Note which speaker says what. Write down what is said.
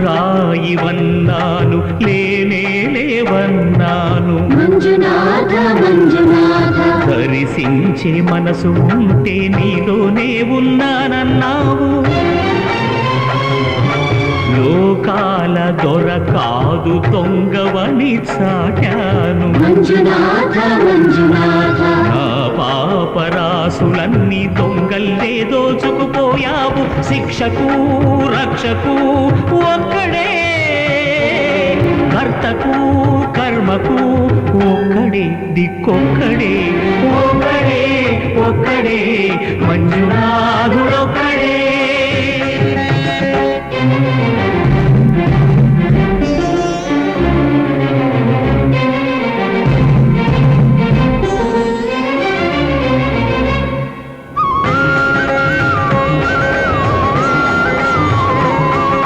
Speaker 1: రాయివన్నాను లేనే లేవన్నాను
Speaker 2: మంజునాథ మంజునాథ
Speaker 1: దర్శించే మనసు ఉంటే నీలోనే ఉన్నానన్నావు లోకాల దొర కాదు దొంగవని చాటాను
Speaker 2: మంజునాథ మంజునాథ
Speaker 1: నా పాపరాసులన్నీ దొంగల్లే దోచుకుపోయావు శిక్షకు రక్షకు ఒక్కడే కర్తకు కర్మకు ఒక్కడే దిక్కొక్కడే ఒక్కడే ఒక్కడే మంజునాథుడొక్కడే